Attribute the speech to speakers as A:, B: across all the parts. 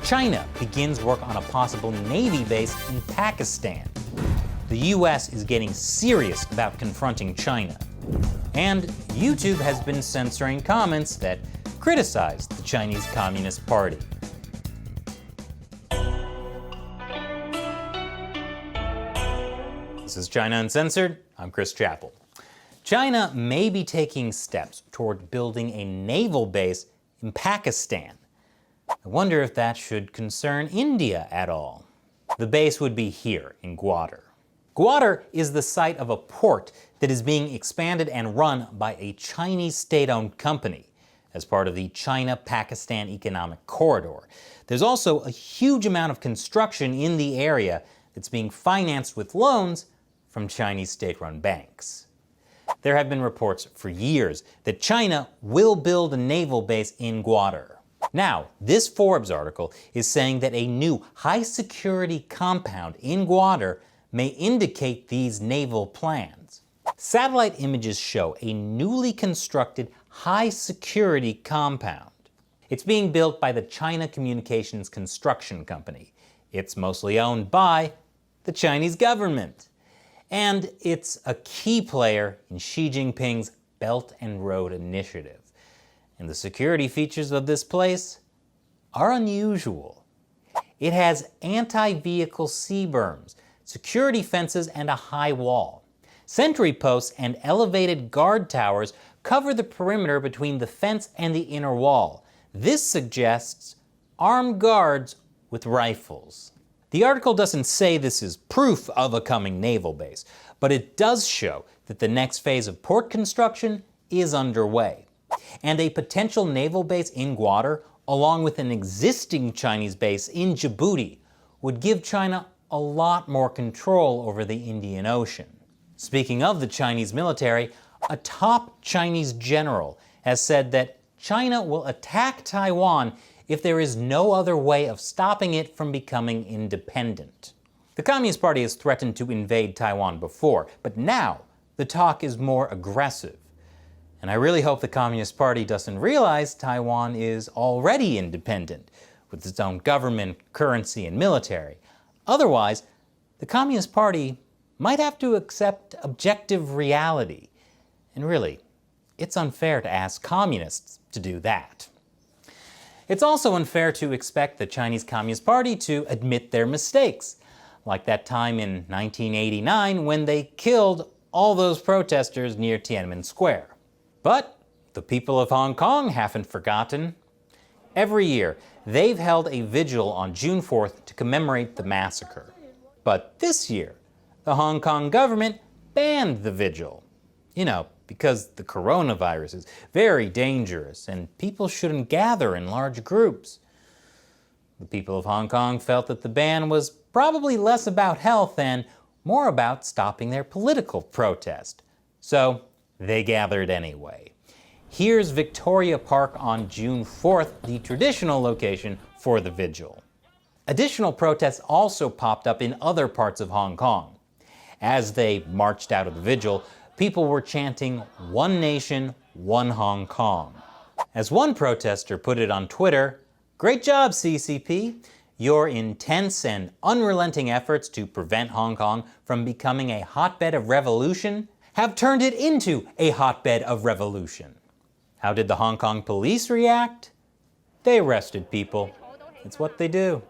A: China begins work on a possible Navy base in Pakistan. The US is getting serious about confronting China. And YouTube has been censoring comments that criticize the Chinese Communist Party. This is China Uncensored. I'm Chris Chappell. China may be taking steps toward building a naval base in Pakistan. I wonder if that should concern India at all. The base would be here in Gwadar. Gwadar is the site of a port that is being expanded and run by a Chinese state-owned company as part of the China-Pakistan Economic Corridor. There's also a huge amount of construction in the area that's being financed with loans from Chinese state-run banks. There have been reports for years that China will build a naval base in Gwadar. Now, this Forbes article is saying that a new high-security compound in Gwadar may indicate these naval plans. Satellite images show a newly constructed high-security compound. It's being built by the China Communications Construction Company. It's mostly owned by the Chinese government. And it's a key player in Xi Jinping's Belt and Road Initiative. And the security features of this place are unusual. It has anti-vehicle C-berms, security fences, and a high wall. Sentry posts and elevated guard towers cover the perimeter between the fence and the inner wall. This suggests armed guards with rifles. The article doesn't say this is proof of a coming naval base, but it does show that the next phase of port construction is underway. And a potential naval base in Gwadar, along with an existing Chinese base in Djibouti, would give China a lot more control over the Indian Ocean. Speaking of the Chinese military, a top Chinese general has said that China will attack Taiwan if there is no other way of stopping it from becoming independent. The Communist Party has threatened to invade Taiwan before, but now the talk is more aggressive. And I really hope the Communist Party doesn't realize Taiwan is already independent, with its own government, currency, and military. Otherwise, the Communist Party might have to accept objective reality. And really, it's unfair to ask communists to do that. It's also unfair to expect the Chinese Communist Party to admit their mistakes, like that time in 1989 when they killed all those protesters near Tiananmen Square. But the people of Hong Kong haven't forgotten. Every year, they've held a vigil on June 4th to commemorate the massacre. But this year, the Hong Kong government banned the vigil. You know, because the coronavirus is very dangerous and people shouldn't gather in large groups. The people of Hong Kong felt that the ban was probably less about health and more about stopping their political protest. So they gathered anyway. Here's Victoria Park on June 4th, the traditional location for the vigil. Additional protests also popped up in other parts of Hong Kong. As they marched out of the vigil, people were chanting, "One Nation, One Hong Kong." As one protester put it on Twitter, "Great job, CCP. Your intense and unrelenting efforts to prevent Hong Kong from becoming a hotbed of revolution have turned it into a hotbed of revolution." How did the Hong Kong police react? They arrested people. It's what they do.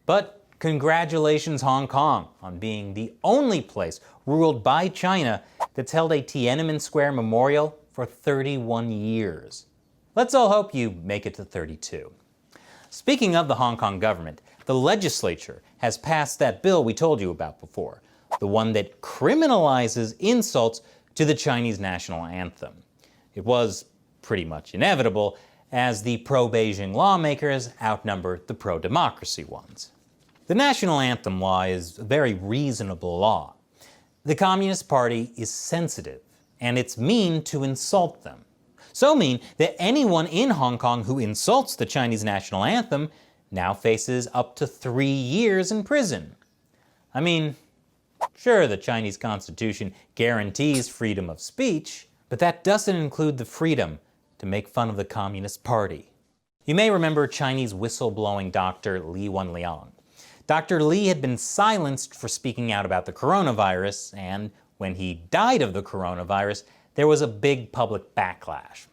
A: But congratulations, Hong Kong, on being the only place ruled by China that's held a Tiananmen Square memorial for 31 years. Let's all hope you make it to 32. Speaking of the Hong Kong government, the legislature has passed that bill we told you about before, the one that criminalizes insults to the Chinese national anthem. It was pretty much inevitable, as the pro-Beijing lawmakers outnumber the pro-democracy ones. The national anthem law is a very reasonable law. The Communist Party is sensitive, and it's mean to insult them. So mean that anyone in Hong Kong who insults the Chinese national anthem now faces up to 3 years in prison. I mean, sure, the Chinese Constitution guarantees freedom of speech, but that doesn't include the freedom to make fun of the Communist Party. You may remember Chinese whistleblowing Dr. Li Wenliang. Dr. Li had been silenced for speaking out about the coronavirus, and when he died of the coronavirus, there was a big public backlash.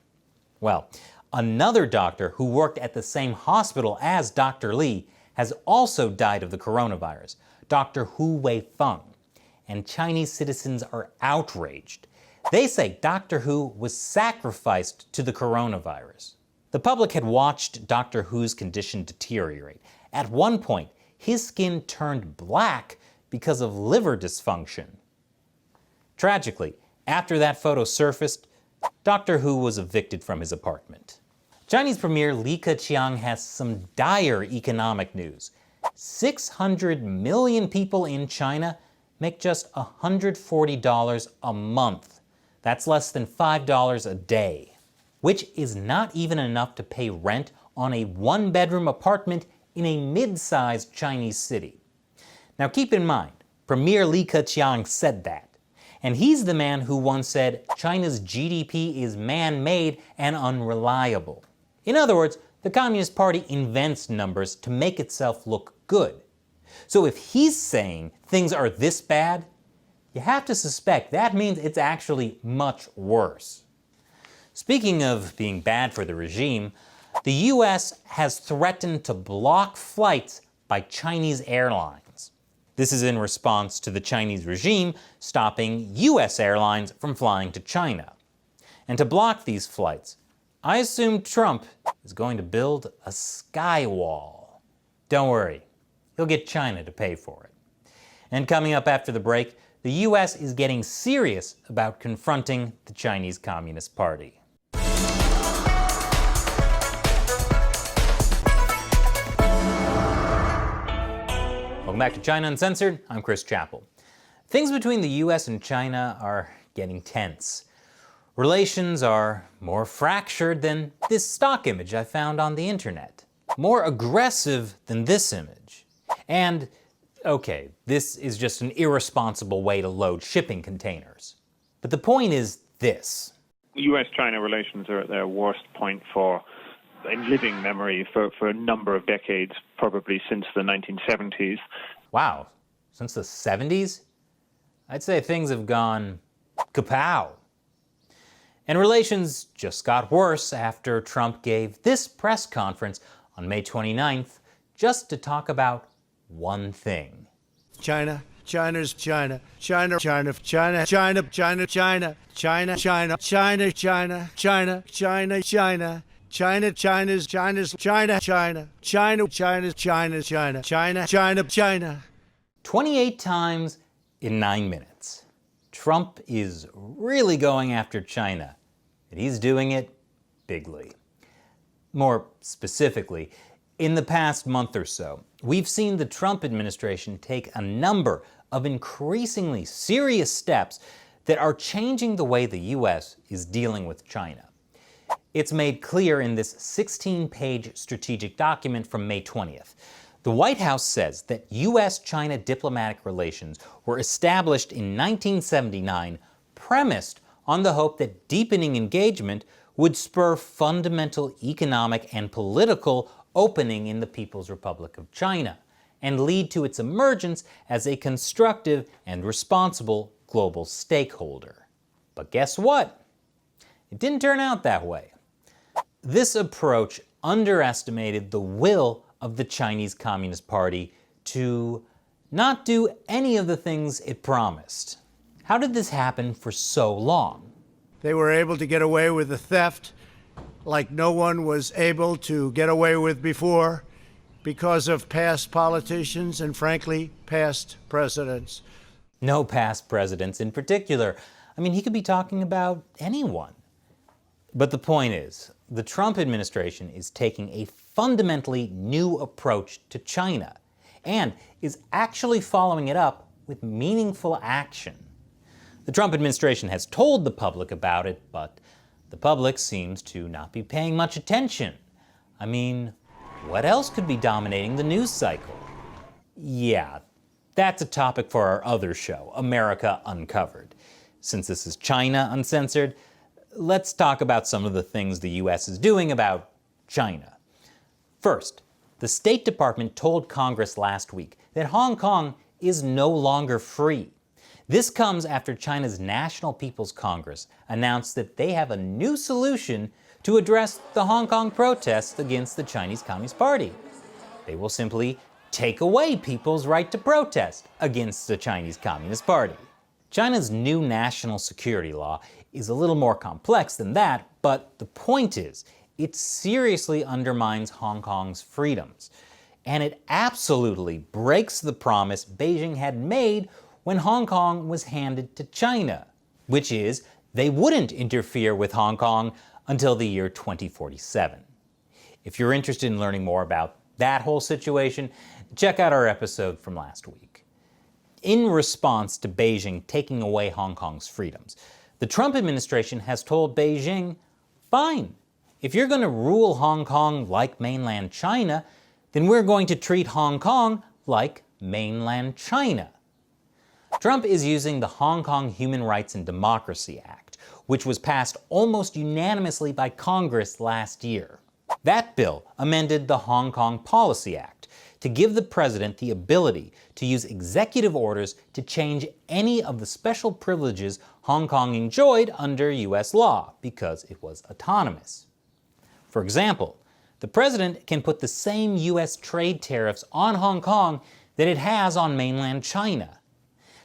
A: Well, another doctor who worked at the same hospital as Dr. Li has also died of the coronavirus, Dr. Hu Weifeng, and Chinese citizens are outraged. They say Dr. Hu was sacrificed to the coronavirus. The public had watched Dr. Hu's condition deteriorate. At one point, his skin turned black because of liver dysfunction. Tragically, after that photo surfaced, Dr. Hu was evicted from his apartment. Chinese Premier Li Keqiang has some dire economic news. 600 million people in China make just $140 a month. That's less than $5 a day, which is not even enough to pay rent on a one-bedroom apartment in a mid-sized Chinese city. Now keep in mind, Premier Li Keqiang said that. And he's the man who once said China's GDP is man-made and unreliable. In other words, the Communist Party invents numbers to make itself look good. So if he's saying things are this bad, you have to suspect that means it's actually much worse. Speaking of being bad for the regime, the US has threatened to block flights by Chinese airlines. This is in response to the Chinese regime stopping US airlines from flying to China. And to block these flights, I assume Trump is going to build a sky wall. Don't worry, he'll get China to pay for it. And coming up after the break, the US is getting serious about confronting the Chinese Communist Party. Welcome back to China Uncensored. I'm Chris Chappell. Things between the US and China are getting tense. Relations are more fractured than this stock image I found on the internet. More aggressive than this image. And, okay, this is just an irresponsible way to load shipping containers. But the point is this.
B: US-China relations are at their worst point in living memory for a number of decades, probably since the 1970s.
A: Wow, since the 70s? I'd say things have gone kapow. And relations just got worse after Trump gave this press conference on May 29th just to talk about one thing.
C: China, China's China, China, China, China, China, China, China, China, China, China, China, China, China, China, China, China's China's China, China, China, China's China's China, China, China, China.
A: 28 times in 9 minutes. Trump is really going after China, and he's doing it bigly. More specifically, in the past month or so, we've seen the Trump administration take a number of increasingly serious steps that are changing the way the US is dealing with China. It's made clear in this 16-page strategic document from May 20th. The White House says that US-China diplomatic relations were established in 1979, premised on the hope that deepening engagement would spur fundamental economic and political opening in the People's Republic of China, and lead to its emergence as a constructive and responsible global stakeholder. But guess what? It didn't turn out that way. This approach underestimated the will of the Chinese Communist Party to not do any of the things it promised. How did this happen for so long?
C: They were able to get away with the theft like no one was able to get away with before because of past politicians and, frankly, past presidents.
A: No past presidents in particular. I mean, he could be talking about anyone. But the point is, the Trump administration is taking a fundamentally new approach to China and is actually following it up with meaningful action. The Trump administration has told the public about it, but the public seems to not be paying much attention. I mean, what else could be dominating the news cycle? Yeah, that's a topic for our other show, America Uncovered. Since this is China Uncensored, let's talk about some of the things the US is doing about China. First, the State Department told Congress last week that Hong Kong is no longer free. This comes after China's National People's Congress announced that they have a new solution to address the Hong Kong protests against the Chinese Communist Party. They will simply take away people's right to protest against the Chinese Communist Party. China's new national security law is a little more complex than that, but the point is, it seriously undermines Hong Kong's freedoms. And it absolutely breaks the promise Beijing had made when Hong Kong was handed to China, which is they wouldn't interfere with Hong Kong until the year 2047. If you're interested in learning more about that whole situation, check out our episode from last week. In response to Beijing taking away Hong Kong's freedoms, the Trump administration has told Beijing, fine, if you're going to rule Hong Kong like mainland China, then we're going to treat Hong Kong like mainland China. Trump is using the Hong Kong Human Rights and Democracy Act, which was passed almost unanimously by Congress last year. That bill amended the Hong Kong Policy Act to give the president the ability to use executive orders to change any of the special privileges Hong Kong enjoyed under U.S. law because it was autonomous. For example, the president can put the same U.S. trade tariffs on Hong Kong that it has on mainland China.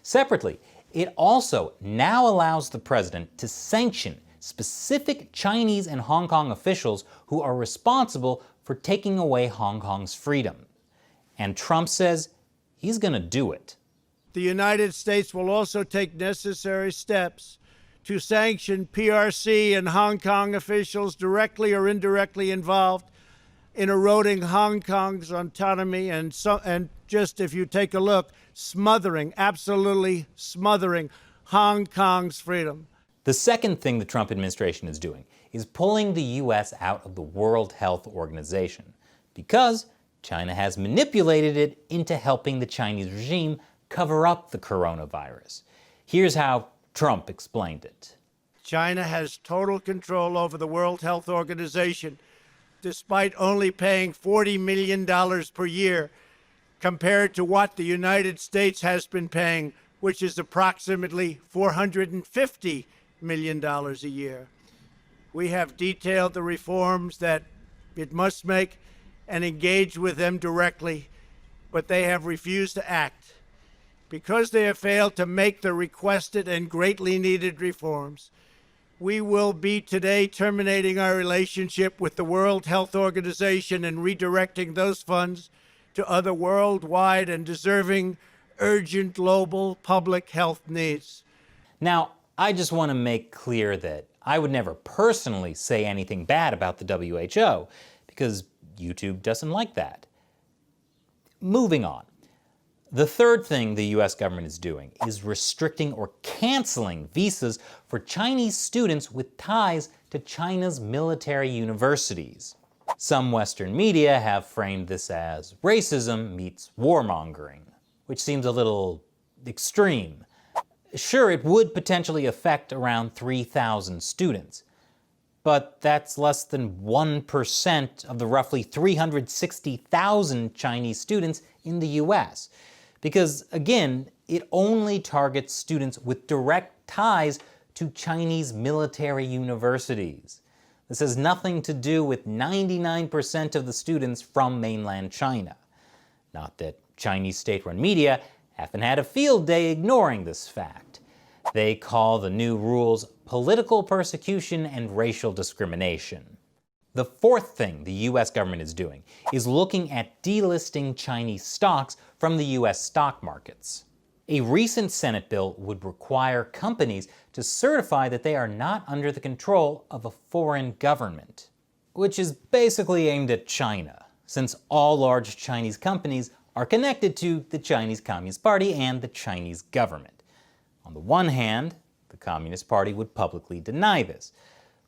A: Separately, it also now allows the president to sanction specific Chinese and Hong Kong officials who are responsible for taking away Hong Kong's freedom. And Trump says he's going to do it.
C: The United States will also take necessary steps to sanction PRC and Hong Kong officials directly or indirectly involved in eroding Hong Kong's autonomy and just, if you take a look, absolutely smothering Hong Kong's freedom.
A: The second thing the Trump administration is doing is pulling the U.S. out of the World Health Organization because China has manipulated it into helping the Chinese regime cover up the coronavirus. Here's how Trump explained it.
C: China has total control over the World Health Organization, despite only paying $40 million per year compared to what the United States has been paying, which is approximately $450 million a year. We have detailed the reforms that it must make and engage with them directly, but they have refused to act. Because they have failed to make the requested and greatly needed reforms, we will be today terminating our relationship with the World Health Organization and redirecting those funds to other worldwide and deserving urgent global public health needs.
A: Now, I just want to make clear that I would never personally say anything bad about the WHO because YouTube doesn't like that. Moving on. The third thing the U.S. government is doing is restricting or canceling visas for Chinese students with ties to China's military universities. Some Western media have framed this as racism meets warmongering, which seems a little extreme. Sure, it would potentially affect around 3,000 students, but that's less than 1% of the roughly 360,000 Chinese students in the U.S. Because, again, it only targets students with direct ties to Chinese military universities. This has nothing to do with 99% of the students from mainland China. Not that Chinese state-run media haven't had a field day ignoring this fact. They call the new rules political persecution and racial discrimination. The fourth thing the U.S. government is doing is looking at delisting Chinese stocks from the U.S. stock markets. A recent Senate bill would require companies to certify that they are not under the control of a foreign government, which is basically aimed at China, since all large Chinese companies are connected to the Chinese Communist Party and the Chinese government. On the one hand, the Communist Party would publicly deny this,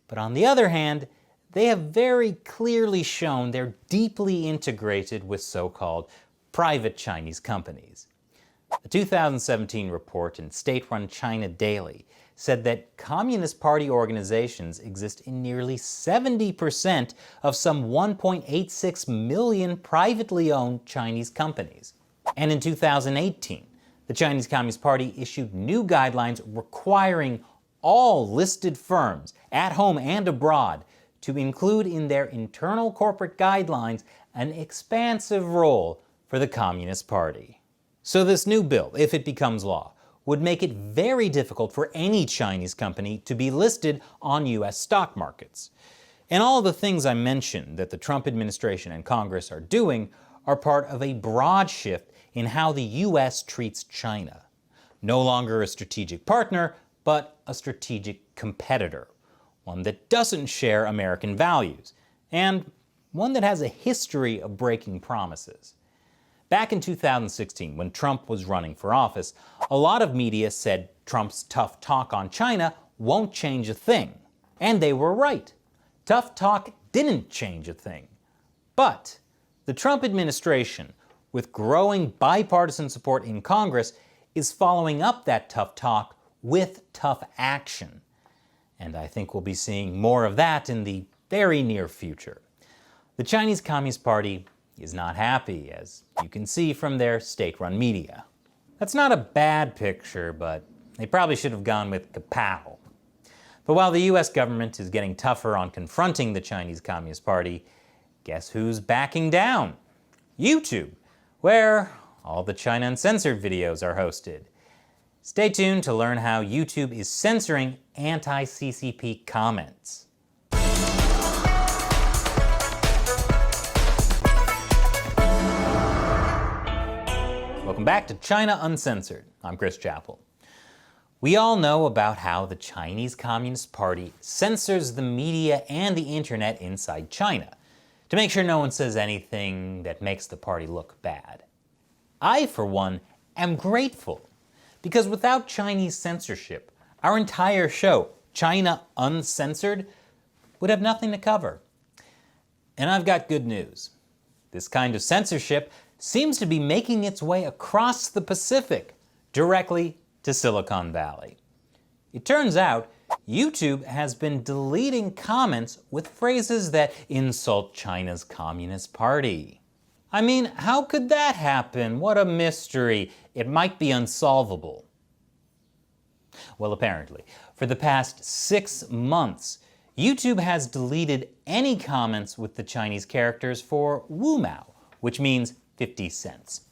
A: but on the other hand, they have very clearly shown they're deeply integrated with so-called private Chinese companies. A 2017 report in state-run China Daily said that Communist Party organizations exist in nearly 70% of some 1.86 million privately owned Chinese companies. And in 2018, the Chinese Communist Party issued new guidelines requiring all listed firms, at home and abroad, to include in their internal corporate guidelines an expansive role for the Communist Party. So this new bill, if it becomes law, would make it very difficult for any Chinese company to be listed on U.S. stock markets. And all the things I mentioned that the Trump administration and Congress are doing are part of a broad shift in how the U.S. treats China. No longer a strategic partner, but a strategic competitor. One that doesn't share American values, and one that has a history of breaking promises. Back in 2016, when Trump was running for office, a lot of media said Trump's tough talk on China won't change a thing. And they were right. Tough talk didn't change a thing. But the Trump administration, with growing bipartisan support in Congress, is following up that tough talk with tough action. And I think we'll be seeing more of that in the very near future. The Chinese Communist Party is not happy, as you can see from their state-run media. That's not a bad picture, but they probably should have gone with kapow. But while the US government is getting tougher on confronting the Chinese Communist Party, guess who's backing down? YouTube, where all the China Uncensored videos are hosted. Stay tuned to learn how YouTube is censoring anti-CCP comments. Welcome back to China Uncensored. I'm Chris Chappell. We all know about how the Chinese Communist Party censors the media and the internet inside China to make sure no one says anything that makes the party look bad. I, for one, am grateful, because without Chinese censorship, our entire show, China Uncensored, would have nothing to cover. And I've got good news. This kind of censorship seems to be making its way across the Pacific, directly to Silicon Valley. It turns out YouTube has been deleting comments with phrases that insult China's Communist Party. I mean, how could that happen? What a mystery. It might be unsolvable. Well, apparently, for the past 6 months, YouTube has deleted any comments with the Chinese characters for Wu Mao, which means 50 cents.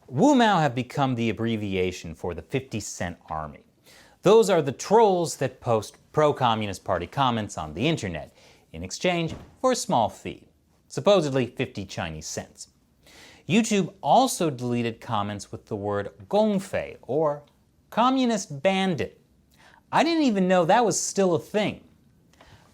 A: Wu Mao have become the abbreviation for the 50-cent army. Those are the trolls that post pro-Communist Party comments on the internet in exchange for a small fee, supposedly 50 Chinese cents. YouTube also deleted comments with the word gongfei, or communist bandit. I didn't even know that was still a thing.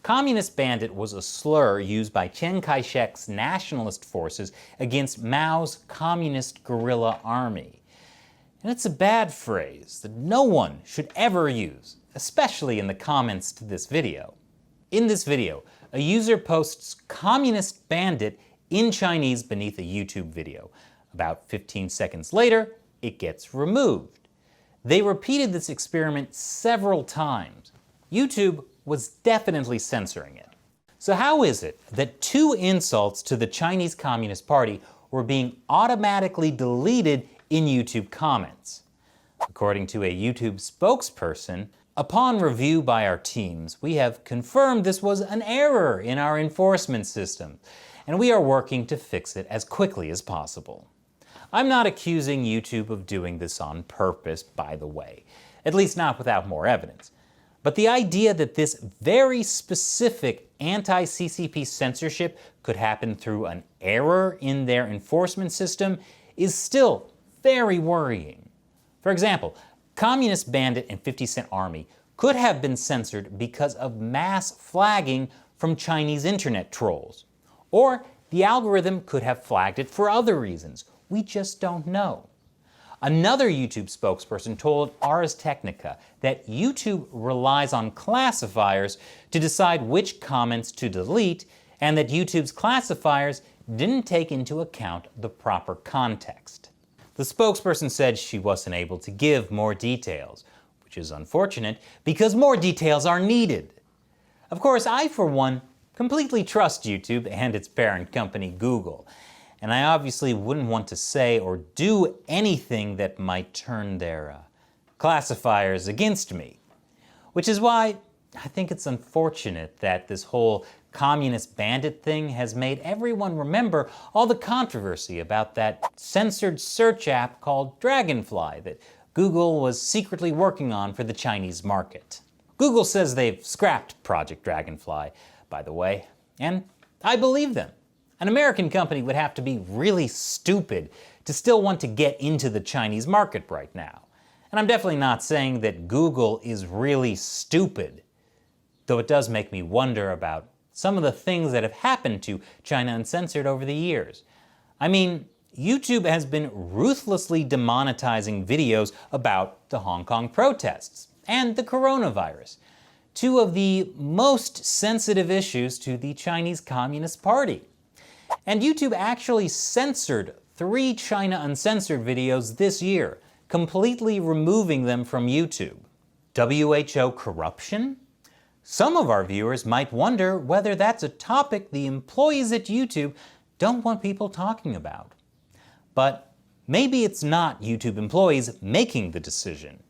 A: Communist bandit was a slur used by Chiang Kai-shek's nationalist forces against Mao's communist guerrilla army. And it's a bad phrase that no one should ever use, especially in the comments to this video. In this video, a user posts communist bandit in Chinese beneath a YouTube video. About 15 seconds later, it gets removed. They repeated this experiment several times. YouTube was definitely censoring it. So how is it that 2 insults to the Chinese Communist Party were being automatically deleted in YouTube comments? According to a YouTube spokesperson, upon review by our teams, we have confirmed this was an error in our enforcement system, and we are working to fix it as quickly as possible. I'm not accusing YouTube of doing this on purpose, by the way, at least not without more evidence. But the idea that this very specific anti-CCP censorship could happen through an error in their enforcement system is still very worrying. For example, Communist Bandit and 50 Cent Army could have been censored because of mass flagging from Chinese internet trolls. Or the algorithm could have flagged it for other reasons. We just don't know. Another YouTube spokesperson told Ars Technica that YouTube relies on classifiers to decide which comments to delete, and that YouTube's classifiers didn't take into account the proper context. The spokesperson said she wasn't able to give more details, which is unfortunate because more details are needed. Of course, I, for one, completely trust YouTube and its parent company, Google, and I obviously wouldn't want to say or do anything that might turn their classifiers against me. Which is why I think it's unfortunate that this whole communist bandit thing has made everyone remember all the controversy about that censored search app called Dragonfly that Google was secretly working on for the Chinese market. Google says they've scrapped Project Dragonfly, by the way, and I believe them. An American company would have to be really stupid to still want to get into the Chinese market right now. And I'm definitely not saying that Google is really stupid, though it does make me wonder about some of the things that have happened to China Uncensored over the years. I mean, YouTube has been ruthlessly demonetizing videos about the Hong Kong protests and the coronavirus, two of the most sensitive issues to the Chinese Communist Party. And YouTube actually censored 3 China Uncensored videos this year, completely removing them from YouTube. WHO corruption? Some of our viewers might wonder whether that's a topic the employees at YouTube don't want people talking about. But maybe it's not YouTube employees making the decision.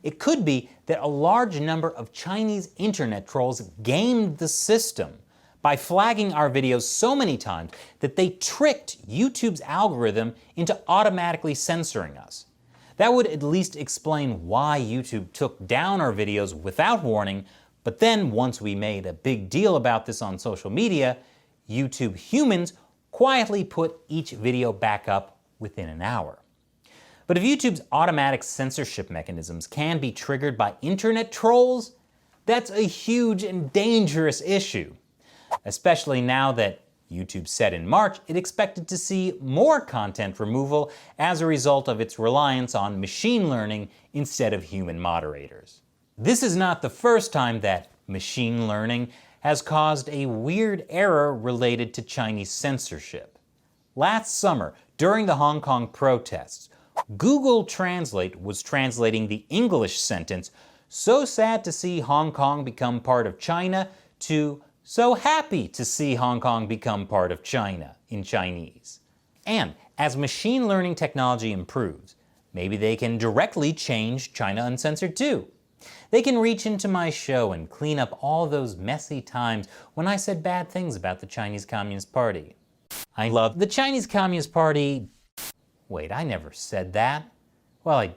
A: It could be that a large number of Chinese internet trolls gamed the system by flagging our videos so many times that they tricked YouTube's algorithm into automatically censoring us. That would at least explain why YouTube took down our videos without warning, but then once we made a big deal about this on social media, YouTube humans quietly put each video back up within an hour. But if YouTube's automatic censorship mechanisms can be triggered by internet trolls, that's a huge and dangerous issue. Especially now that YouTube said in March it expected to see more content removal as a result of its reliance on machine learning instead of human moderators. This is not the first time that machine learning has caused a weird error related to Chinese censorship. Last summer, during the Hong Kong protests, Google Translate was translating the English sentence, "So sad to see Hong Kong become part of China," to "So happy to see Hong Kong become part of China" in Chinese. And as machine learning technology improves, maybe they can directly change China Uncensored too. They can reach into my show and clean up all those messy times when I said bad things about the Chinese Communist Party. I love the Chinese Communist Party. Wait, I never said that. Well, I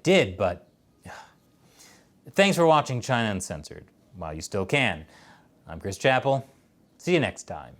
A: did, but thanks for watching China Uncensored, while you still can. I'm Chris Chappell. See you next time.